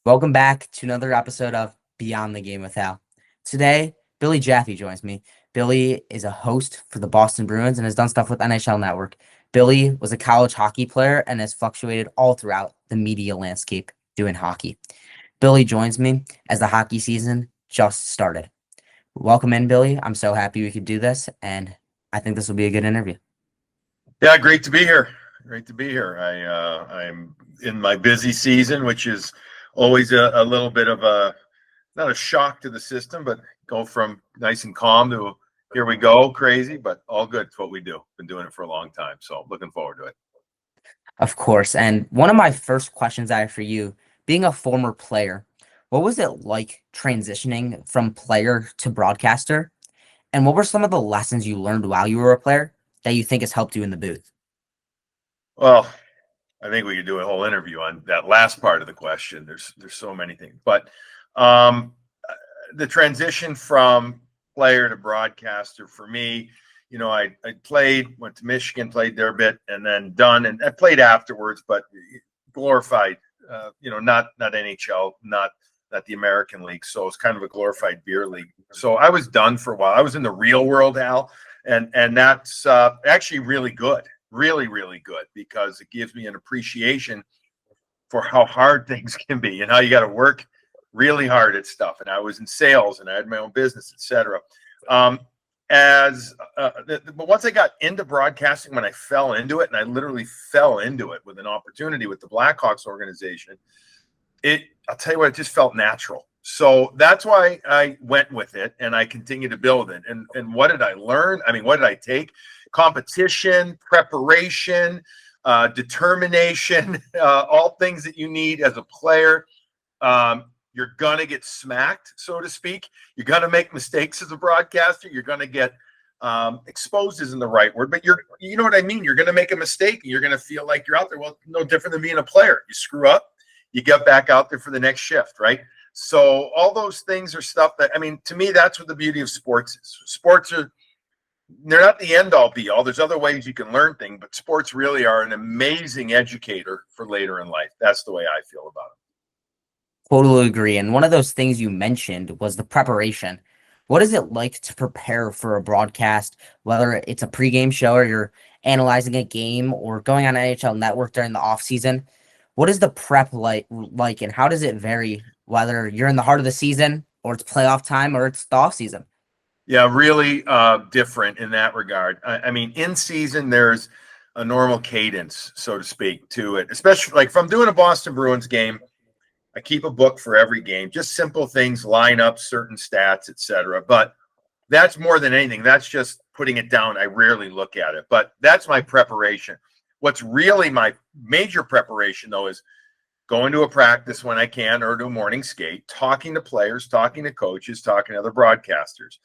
Welcome back to another episode of Beyond the Game with Al. Today, Billy Jaffe joins me. Billy is a host for the Boston Bruins and has done stuff with NHL Network. Billy was a college hockey player and has fluctuated all throughout the media landscape doing hockey. Billy joins me as the hockey season just started. Welcome in, Billy. I'm so happy we could do this, and I think this will be a good interview. Yeah, great to be here. Great to be here. I'm in my busy season, which is always a little bit of not a shock to the system, but go from nice and calm to here we go, crazy, but all good. It's what we do. Been doing it for a long time, so looking forward to it. Of course. And one of my first questions I have for you, being a former player, what was it like transitioning from player to broadcaster? And what were some of the lessons you learned while you were a player that you think has helped you in the booth? Well, I think we could do a whole interview on that last part of the question. There's so many things, but um, the transition from player to broadcaster for me, I played, went to Michigan, played there a bit, and then done, and I played afterwards, but glorified, not NHL, not the American League. So it's kind of a glorified beer league. So I was done for a while. I was in the real world, Al, and that's actually really good, really, really good, because it gives me an appreciation for how hard things can be and how you got to work really hard at stuff. And I was in sales and I had my own business, etc. But once I got into broadcasting, when I fell into it, and I literally fell into it with an opportunity with the Blackhawks organization, I'll tell you what, it just felt natural. So that's why I went with it, and I continue to build it. And what did I learn? I mean, what did I take? Competition, preparation, determination, all things that you need as a player. You're going to get smacked, so to speak. You're going to make mistakes as a broadcaster. You're going to get exposed isn't the right word, but you know what I mean? You're going to make a mistake and you're going to feel like you're out there. Well, no different than being a player. You screw up, you get back out there for the next shift, right? So all those things are stuff that, I mean, to me, that's what the beauty of sports is. They're not the end all be all. There's other ways you can learn things, but sports really are an amazing educator for later in life. That's the way I feel about it. Totally agree. And one of those things you mentioned was the preparation. What is it like to prepare for a broadcast, whether it's a pregame show or you're analyzing a game or going on NHL Network during the off season? What is the prep like, and how does it vary whether you're in the heart of the season or it's playoff time or it's the off season? Yeah, really different in that regard. I mean, in season, there's a normal cadence, so to speak, to it, especially like if I'm doing a Boston Bruins game. I keep a book for every game, just simple things, lineups, certain stats, etc. But that's more than anything. That's just putting it down. I rarely look at it, but that's my preparation. What's really my major preparation, though, is going to a practice when I can or to a morning skate, talking to players, talking to coaches, talking to other broadcasters.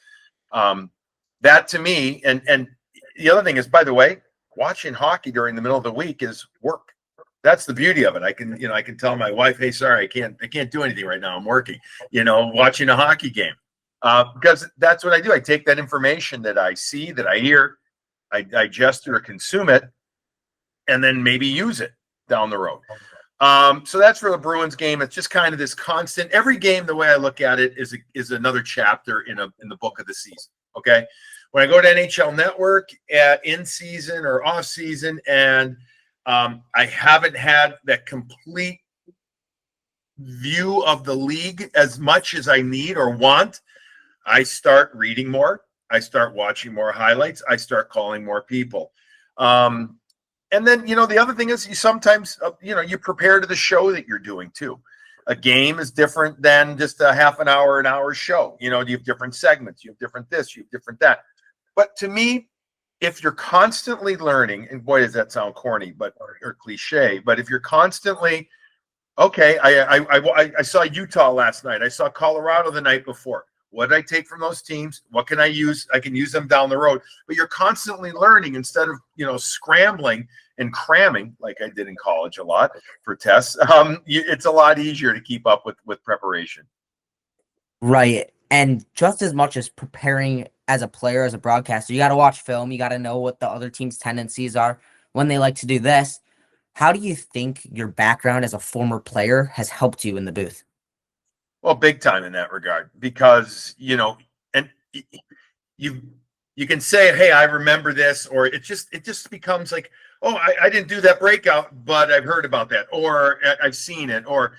That to me, and the other thing is, by the way, watching hockey during the middle of the week is work. That's the beauty of it. I can tell my wife, hey, sorry, I can't do anything right now. I'm working, watching a hockey game. Because that's what I do. I take that information that I see, that I hear, I digest it or consume it, and then maybe use it down the road. So that's for the Bruins game. It's just kind of this constant. Every game, the way I look at it, is another chapter in the book of the season. Okay, when I go to NHL Network in season or off season, and I haven't had that complete view of the league as much as I need or want, I start reading more. I start watching more highlights. I start calling more people. And then, the other thing is you sometimes, you prepare to the show that you're doing too. A game is different than just a half an hour show. You have different segments. You have different this, you have different that. But to me, if you're constantly learning, and boy, does that sound corny, or cliche, but if you're constantly, okay, I saw Utah last night. I saw Colorado the night before. What did I take from those teams? What can I use? I can use them down the road. But you're constantly learning instead of, scrambling and cramming like I did in college a lot for tests. It's a lot easier to keep up with preparation. Right. And just as much as preparing as a player, as a broadcaster, you got to watch film. You got to know what the other team's tendencies are when they like to do this. How do you think your background as a former player has helped you in the booth? Well, big time in that regard, because and you you can say, "Hey, I remember this," or it just becomes like, "Oh, I didn't do that breakout, but I've heard about that, or I've seen it." Or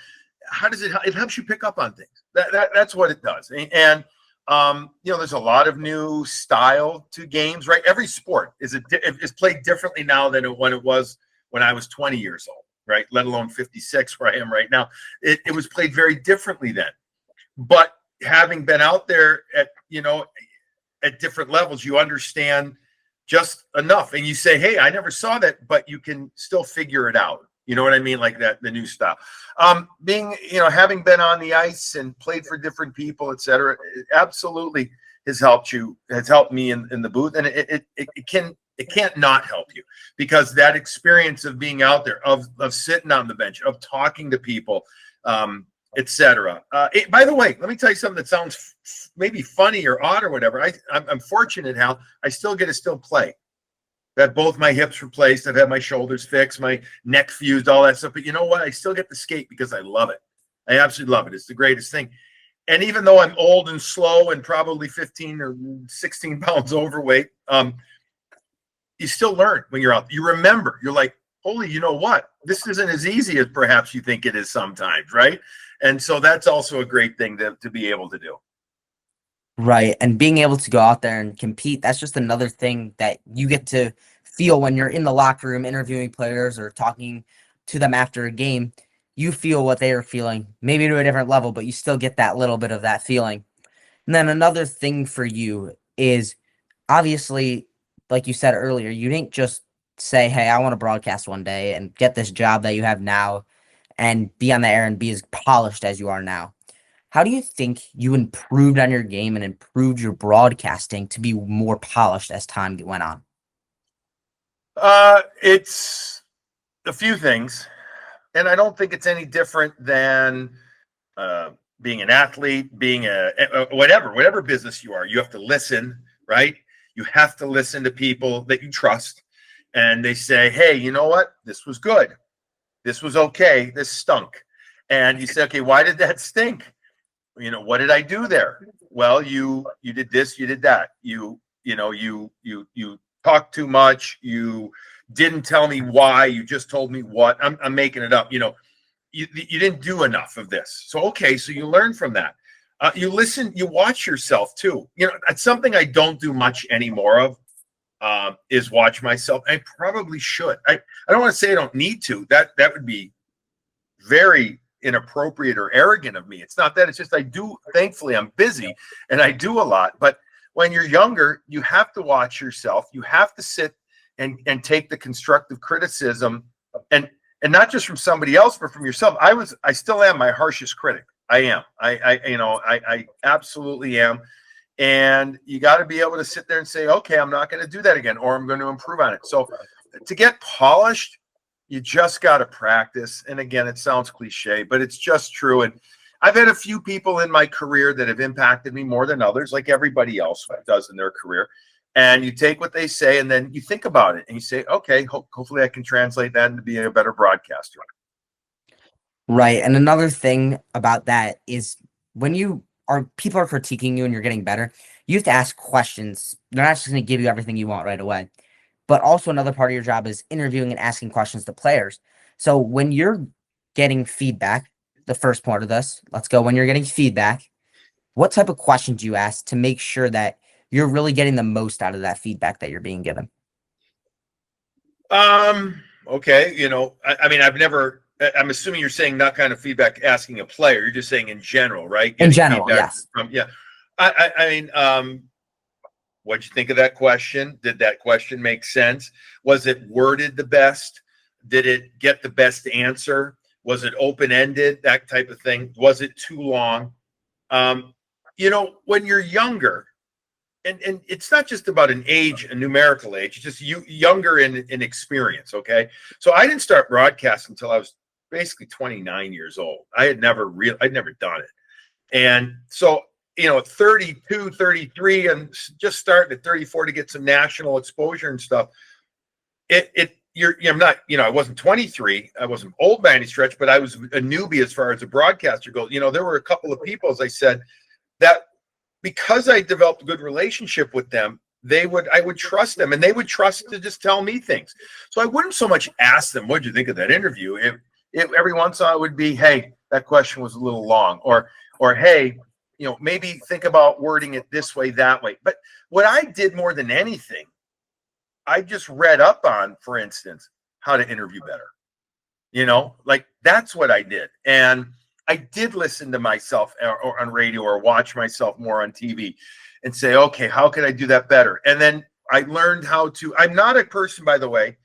how does it helps you pick up on things? That's what it does. And there's a lot of new style to games, right? Every sport is played differently now than when it was when I was 20 years old, right? Let alone 56, where I am right now. It was played very differently then. But having been out there at different levels, you understand just enough, and you say, "Hey, I never saw that," but you can still figure it out. You know what I mean? Like that, the new style. Having been on the ice and played for different people, etc., absolutely has helped me in the booth, and it can't not help you, because that experience of being out there, of sitting on the bench, of talking to people, etc. By the way, let me tell you something that sounds maybe funny or odd or whatever. I'm fortunate, Hal. I still get to play. I've had both my hips replaced. I've had my shoulders fixed, my neck fused, all that stuff. But you know what? I still get to skate because I love it. I absolutely love it. It's the greatest thing. And even though I'm old and slow and probably 15 or 16 pounds overweight, you still learn when you're out. You remember. You're like, holy, you know what? This isn't as easy as perhaps you think it is sometimes, right? And so that's also a great thing to be able to do. Right. And being able to go out there and compete, that's just another thing that you get to feel when you're in the locker room interviewing players or talking to them after a game. You feel what they are feeling, maybe to a different level, but you still get that little bit of that feeling. And then another thing for you is obviously, like you said earlier, you didn't just say, "Hey, I want to broadcast one day," and get this job that you have now and be on the air and be as polished as you are now. How do you think you improved on your game and improved your broadcasting to be more polished as time went on? It's a few things, and I don't think it's any different than being an athlete, being whatever business you are. You have to listen, right? You have to listen to people that you trust, and they say, "Hey, you know what? This was good. This was okay. This stunk." And you say, "Okay, why did that stink? What did I do there?" "Well, you did this, you did that. You talked too much. You didn't tell me why. You just told me what." I'm making it up. You didn't do enough of this. So, okay, so you learn from that. You listen, you watch yourself too. It's something I don't do much anymore of, is watch myself. I probably should. I don't want to say I don't need to. That would be very inappropriate or arrogant of me. It's not that. It's just I do. Thankfully, I'm busy and I do a lot. But when you're younger, you have to watch yourself. You have to sit and take the constructive criticism, and not just from somebody else, but from yourself. I still am my harshest critic. I am. I absolutely am. And you got to be able to sit there and say, "Okay, I'm not going to do that again, or I'm going to improve on it." So to get polished, you just got to practice. And again, it sounds cliche, but it's just true. And I've had a few people in my career that have impacted me more than others, like everybody else does in their career. And you take what they say and then you think about it and you say, "Okay, hopefully I can translate that into being a better broadcaster." Right. And another thing about that is when people are critiquing you and you're getting better, you have to ask questions. They're not just going to give you everything you want right away. But also another part of your job is interviewing and asking questions to players. So when you're getting feedback, the first part of this, let's go. When you're getting feedback, what type of questions do you ask to make sure that you're really getting the most out of that feedback that you're being given? Okay. I mean, I'm assuming you're saying not kind of feedback asking a player. You're just saying in general, right? In Getting general, feedback yes. yeah. I mean, what'd you think of that question? Did that question make sense? Was it worded the best? Did it get the best answer? Was it open-ended? That type of thing. Was it too long? When you're younger, and it's not just about an age, a numerical age, it's just younger in experience. Okay. So I didn't start broadcasting until I was basically 29 years old. I'd never done it. And so, at 32, 33, and just starting at 34 to get some national exposure and stuff, it I'm not, I wasn't 23. I wasn't old by any stretch, but I was a newbie as far as a broadcaster goes. There were a couple of people, as I said, that because I developed a good relationship with them, I would trust them, and they would trust to just tell me things. So I wouldn't so much ask them, "What'd you think of that interview?" If every once in a while it would be, "Hey, that question was a little long," or "Hey, maybe think about wording it this way, that way." But what I did more than anything, I just read up on, for instance, how to interview better. Like that's what I did. And I did listen to myself or on radio or watch myself more on TV and say, okay, how can I do that better? And then I learned I'm not a person, by the way,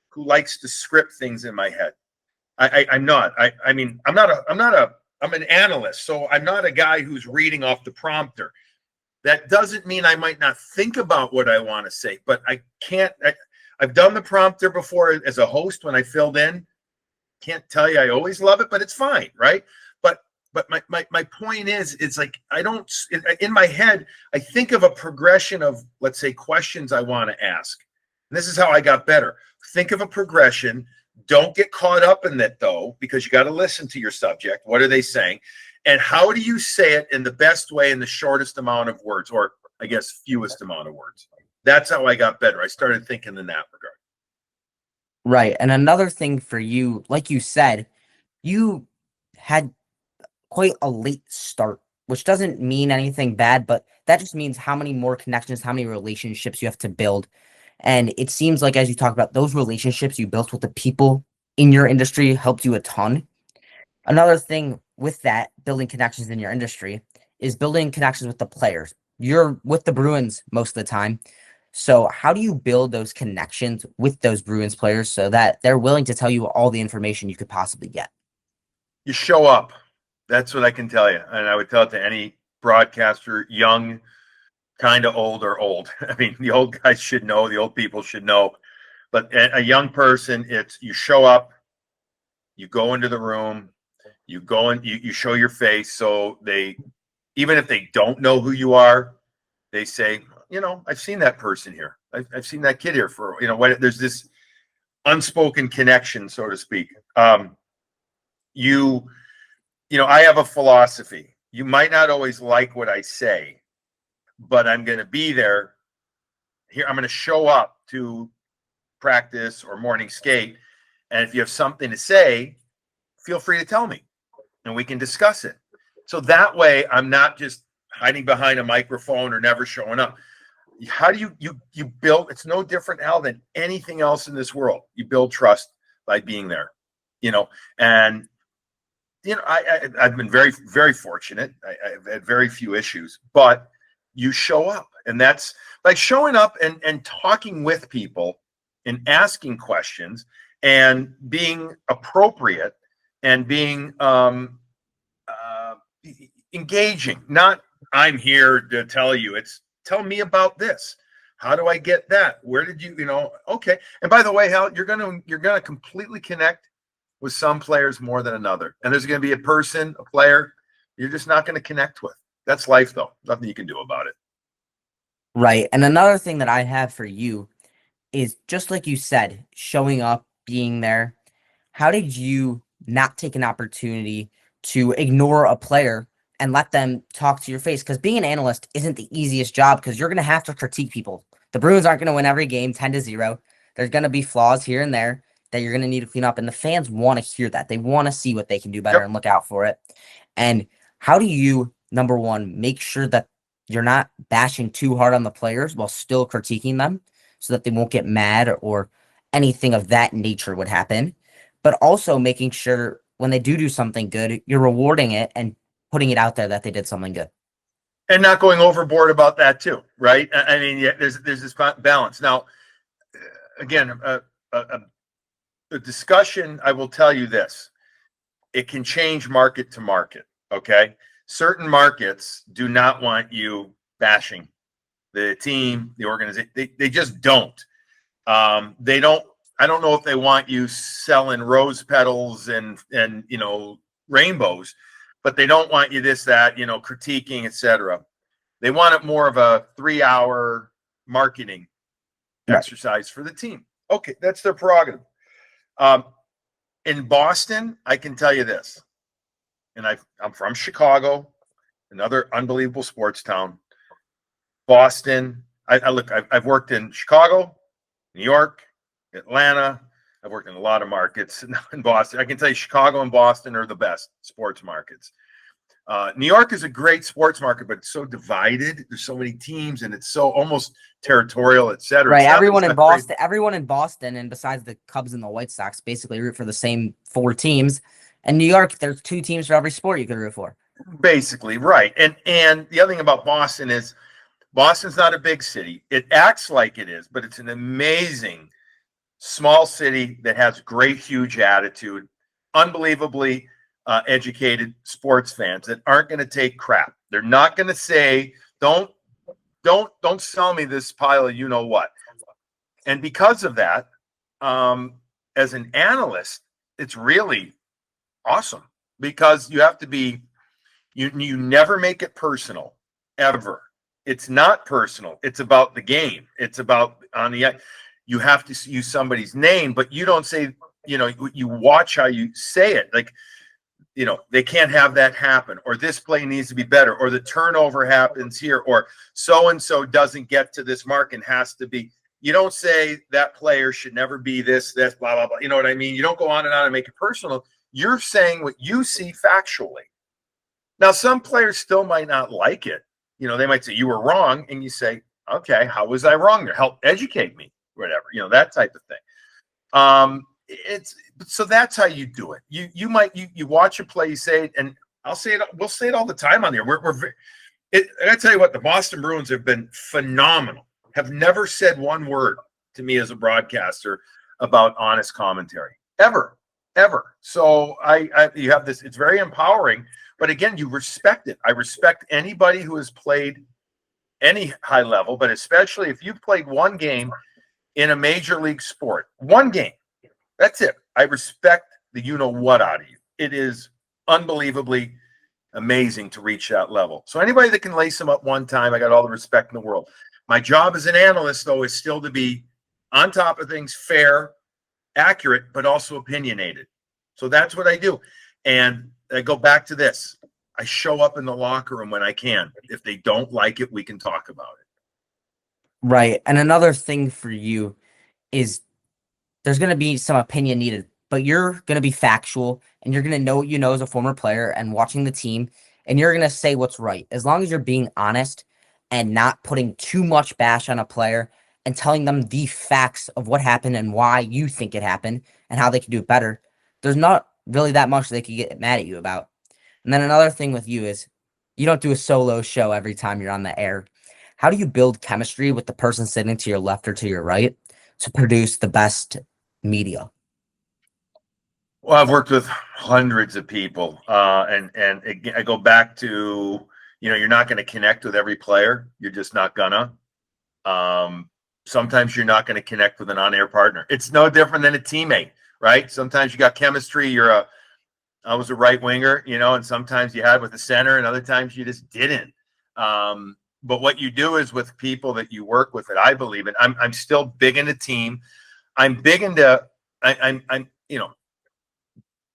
who likes to script things in my head. I'm not. I'm an analyst, so I'm not a guy who's reading off the prompter. That doesn't mean I might not think about what I want to say, but I can't. I've done the prompter before as a host when I filled in. Can't tell you I always love it, but it's fine, right? But my point is, it's like I don't, in my head, I think of a progression of, let's say, questions I want to ask. And this is how I got better. Think of a progression. Don't get caught up in that, though, because you got to listen to your subject. What are they saying? And how do you say it in the best way in the shortest amount of words, or I guess fewest amount of words? That's how I got better. I started thinking in that regard. Right. And another thing for you, like you said, you had quite a late start, which doesn't mean anything bad, but that just means how many more connections, how many relationships you have to build. And it seems like, as you talk about, those relationships you built with the people in your industry helped you a ton. Another thing with that, building connections in your industry, is building connections with the players. You're with the Bruins most of the time. So how do you build those connections with those Bruins players so that they're willing to tell you all the information you could possibly get? You show up. That's what I can tell you. And I would tell it to any broadcaster, young, kind of old or old. I mean, the old guys should know, the old people should know. But a young person, it's you show up, you go into the room, you go and you show your face. So even if they don't know who you are, they say, I've seen that person here. I've seen that kid here for, there's this unspoken connection, so to speak. I have a philosophy. You might not always like what I say, but I'm going to be there. Here, I'm going to show up to practice or morning skate. And if you have something to say, feel free to tell me and we can discuss it. So that way I'm not just hiding behind a microphone or never showing up. How do you build? It's no different, Al, than anything else in this world. You build trust by being there, and I've been very, very fortunate. I've had very few issues, but you show up, and that's by showing up and talking with people and asking questions and being appropriate and being engaging. Not I'm here to tell you. It's tell me about this. How do I get that? Where did you, okay. And by the way, Hal, you're gonna completely connect with some players more than another. And there's gonna be a player you're just not gonna connect with. That's life though. Nothing you can do about it. Right. And another thing that I have for you is just like you said, showing up, being there. How did you not take an opportunity to ignore a player and let them talk to your face? Because being an analyst isn't the easiest job because you're going to have to critique people. The Bruins aren't going to win every game 10-0. There's going to be flaws here and there that you're going to need to clean up. And the fans want to hear that. They want to see what they can do better and look out for it. And how do you, number one, make sure that you're not bashing too hard on the players while still critiquing them so that they won't get mad or anything of that nature would happen, but also making sure when they do something good, you're rewarding it and putting it out there that they did something good. And not going overboard about that too, right? I mean, yeah, there's this balance. Now, again, a discussion, I will tell you this. It can change market to market, okay? Certain markets do not want you bashing the team, the organization. They just don't. They don't. I don't know if they want you selling rose petals and rainbows, but they don't want you this, that, critiquing, etc. They want it more of a 3-hour marketing exercise for the team. Okay, that's their prerogative. Um, in Boston, I can tell you this, and I'm from Chicago, another unbelievable sports town. Boston, I've worked in Chicago, New York, Atlanta. I've worked in a lot of markets in Boston. I can tell you Chicago and Boston are the best sports markets. New York is a great sports market, but it's so divided. There's so many teams, and it's so almost territorial, et cetera. Right. It's not great. Everyone in Boston, and besides the Cubs and the White Sox, basically root for the same four teams. In New York, there's two teams for every sport you can root for. Basically, right. And the other thing about Boston is Boston's not a big city. It acts like it is, but it's an amazing small city that has great, huge attitude, unbelievably educated sports fans that aren't going to take crap. They're not going to say, don't sell me this pile of you know what. And because of that, as an analyst, it's really awesome because you have to be, you never make it personal, ever. It's not personal. It's about the game. It's about you have to use somebody's name, but you don't say, you watch how you say it. Like, they can't have that happen, or this play needs to be better, or the turnover happens here, or so-and-so doesn't get to this mark and has to be. You don't say that player should never be this, blah, blah, blah. You know what I mean? You don't go on and make it personal. You're saying what you see factually. Now, some players still might not like it. They might say, you were wrong. And you say, okay, how was I wrong there? Help educate me, whatever, that type of thing. So that's how you do it. You watch a play, you say it, and I'll say it. We'll say it all the time on there. I gotta tell you what, the Boston Bruins have been phenomenal. Have never said one word to me as a broadcaster about honest commentary ever. So you have this. It's very empowering. But again, you respect it. I respect anybody who has played any high level, but especially if you've played one game in a major league sport, one game. That's it. I respect the you-know-what out of you. It is unbelievably amazing to reach that level. So anybody that can lace them up one time, I got all the respect in the world. My job as an analyst, though, is still to be on top of things, fair, accurate, but also opinionated. So that's what I do. And I go back to this. I show up in the locker room when I can. If they don't like it, we can talk about it. Right. And another thing for you is there's going to be some opinion needed, but you're going to be factual and you're going to know what you know as a former player and watching the team, and you're going to say what's right. As long as you're being honest and not putting too much bash on a player and telling them the facts of what happened and why you think it happened and how they can do it better, there's not really that much they could get mad at you about. And then another thing with you is you don't do a solo show every time you're on the air. How do you build chemistry with the person sitting to your left or to your right to produce the best media? Well, I've worked with hundreds of people, and again, I go back to, you're not going to connect with every player. You're just not gonna. Sometimes you're not going to connect with an on-air partner. It's no different than a teammate, right? Sometimes you got chemistry. I was a right winger, and sometimes you had with the center, and other times you just didn't. But what you do is with people that you work with, that I believe in. I'm still big into team. I'm big into. I'm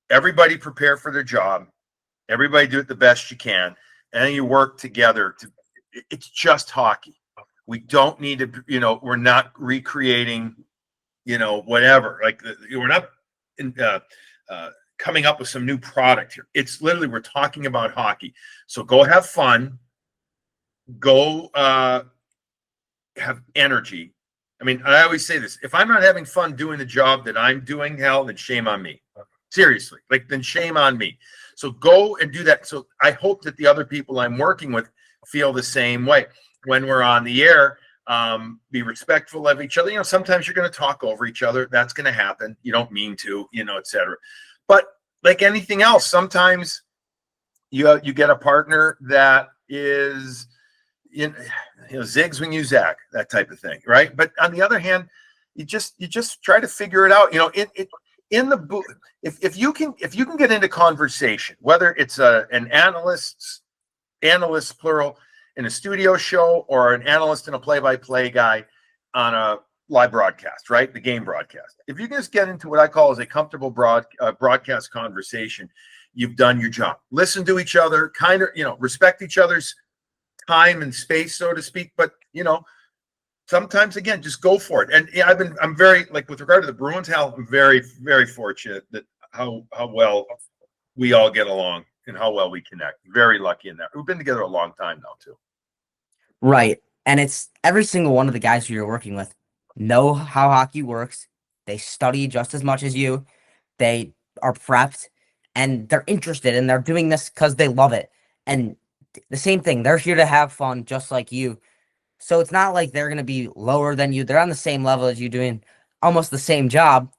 everybody prepare for their job. Everybody do it the best you can, and then you work together. It's just hockey. We don't need to. We're not recreating. Whatever. Like we're not coming up with some new product here. It's literally we're talking about hockey. So go have fun. Go have energy. I mean, I always say this: if I'm not having fun doing the job that I'm doing, hell, then shame on me. Seriously, then shame on me. So go and do that. So I hope that the other people I'm working with feel the same way. When we're on the air, be respectful of each other. Sometimes you're going to talk over each other. That's going to happen. You don't mean to, et cetera. But like anything else, sometimes you get a partner that is, zigs when you zag, that type of thing, right? But on the other hand, you just try to figure it out. In the booth, if you can get into conversation, whether it's an analyst plural in a studio show or an analyst and a play-by-play guy on a live broadcast, right? The game broadcast. If you can just get into what I call as a comfortable broadcast conversation, you've done your job. Listen to each other, kind of, respect each other's time and space, so to speak. But, sometimes again, just go for it. And yeah, I'm very, like, with regard to the Bruins, Hal, I'm very, very fortunate that how well we all get along and how well we connect. Very lucky in that. We've been together a long time now too. Right. And it's every single one of the guys who you're working with know how hockey works. They study just as much as you. They are prepped and they're interested and they're doing this because they love it. And the same thing, they're here to have fun just like you. So it's not like they're going to be lower than you. They're on the same level as you doing almost the same job.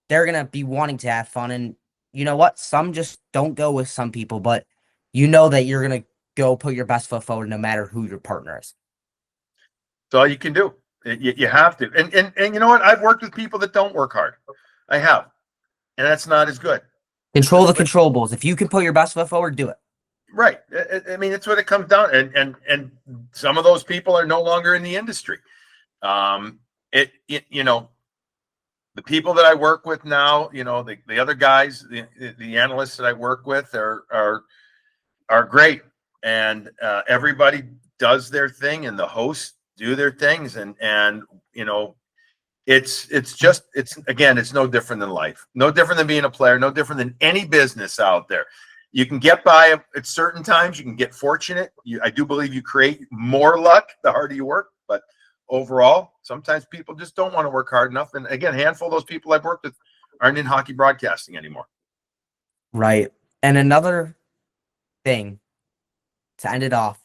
They're going to be wanting to have fun. And you know what? Some just don't go with some people, but you know that you're going to go put your best foot forward no matter who your partner is. That's all you can do. You have to. And you know what? I've worked with people that don't work hard. I have. And that's not as good. Control the controllables. If you can put your best foot forward, do it. Right. I mean, it's what it comes down. And some of those people are no longer in the industry. The people that I work with now, the other guys, the analysts that I work with are great, and everybody does their thing, and the hosts do their things, and it's no different than life, no different than being a player, no different than any business out there. You can get by at certain times. You can get fortunate. I do believe you create more luck the harder you work, but overall, sometimes people just don't want to work hard enough. And again, a handful of those people I've worked with aren't in hockey broadcasting anymore. Right. And another thing to end it off,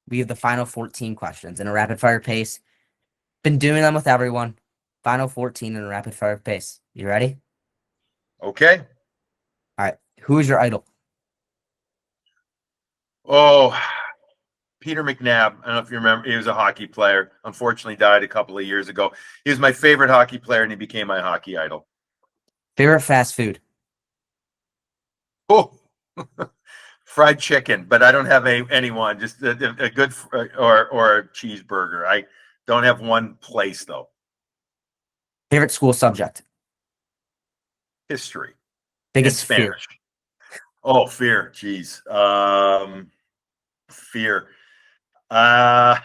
we have the final 14 questions in a rapid fire pace. Been doing them with everyone. Final 14 in a rapid fire pace. You ready? Okay. All right. Who is your idol? Oh, Peter McNabb. I don't know if you remember. He was a hockey player. Unfortunately, died a couple of years ago. He was my favorite hockey player, and he became my hockey idol. Favorite fast food? Oh, fried chicken, but I don't have anyone. Just a good or a cheeseburger. I don't have one place though. Favorite school subject? History. Biggest fear? Oh, fear. Jeez. Fear. I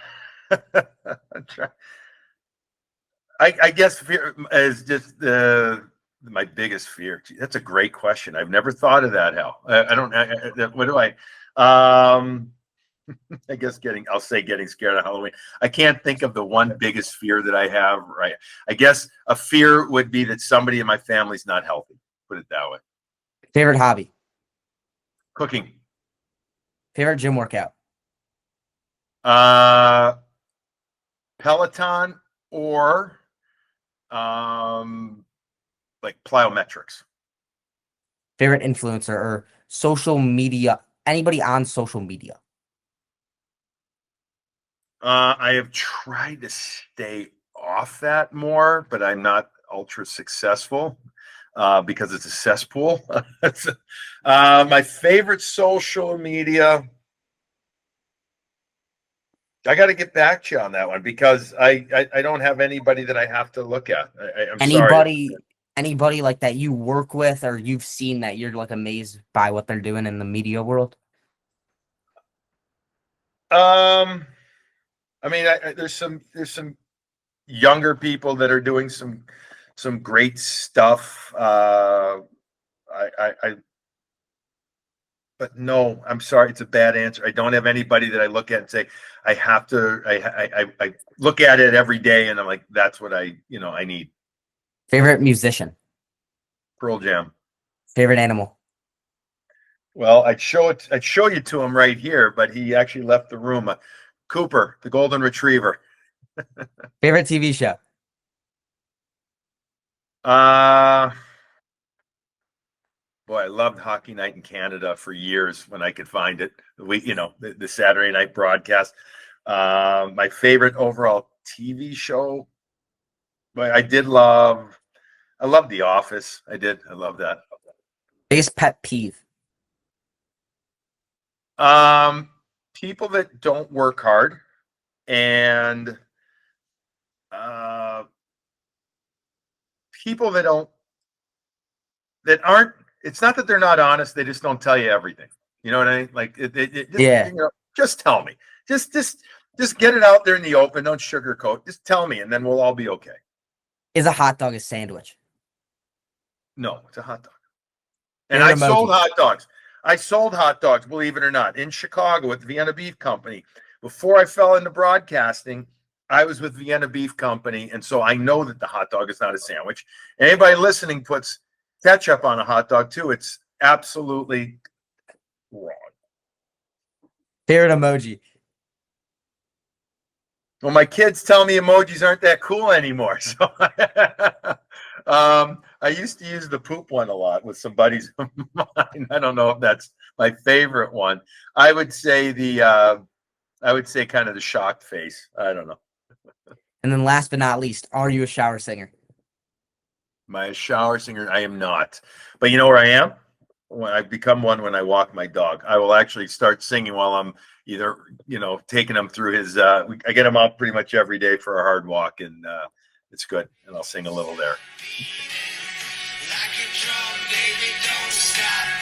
guess fear is just my biggest fear. Gee, that's a great question. I've never thought of that, Hal. I don't. What do I? I guess I'll say getting scared of Halloween. I can't think of the one biggest fear that I have. Right. I guess a fear would be that somebody in my family's not healthy. Put it that way. Favorite hobby? Cooking. Favorite gym workout? Peloton or like plyometrics. Favorite influencer or social media? Anybody on social media? I have tried to stay off that more, but I'm not ultra successful because it's a cesspool. My favorite social media. I got to get back to you on that one because I don't have anybody that I have to look at. I'm sorry. Anybody like that you work with or you've seen that you're like amazed by what they're doing in the media world? I mean, there's some younger people that are doing some great stuff. But no, I'm sorry, it's a bad answer. I don't have anybody that I look at and say I have to. I look at it every day, and I'm like, that's what I need. Favorite musician? Pearl Jam. Favorite animal? Well, I'd show you to him right here, but he actually left the room. Cooper, the golden retriever. Favorite TV show? Boy, I loved Hockey Night in Canada for years when I could find it. The Saturday night broadcast. My favorite overall TV show. But I love The Office. I love that. Biggest pet peeve? People that don't work hard and people that aren't, it's not that they're not honest, they just don't tell you everything. You know what I mean? Like just tell me. Just get it out there in the open. Don't sugarcoat. Just tell me, and then we'll all be okay. Is a hot dog a sandwich? No, it's a hot dog. And I sold emojis. hot dogs. I sold hot dogs, believe it or not, in Chicago at the Vienna Beef Company. Before I fell into broadcasting, I was with Vienna Beef Company, and so I know that the hot dog is not a sandwich. Anybody listening puts ketchup on a hot dog too. It's absolutely wrong. Favorite emoji? Well, my kids tell me emojis aren't that cool anymore. So I used to use the poop one a lot with some buddies of mine. I don't know if that's my favorite one. I would say kind of the shocked face. I don't know. And then last but not least, are you a shower singer? Am I a shower singer? I am not. But you know where I am? When I become one when I walk my dog. I will actually start singing while I'm either, taking him through his I get him out pretty much every day for a hard walk, and it's good. And I'll sing a little there. Like a drum, baby, don't stop.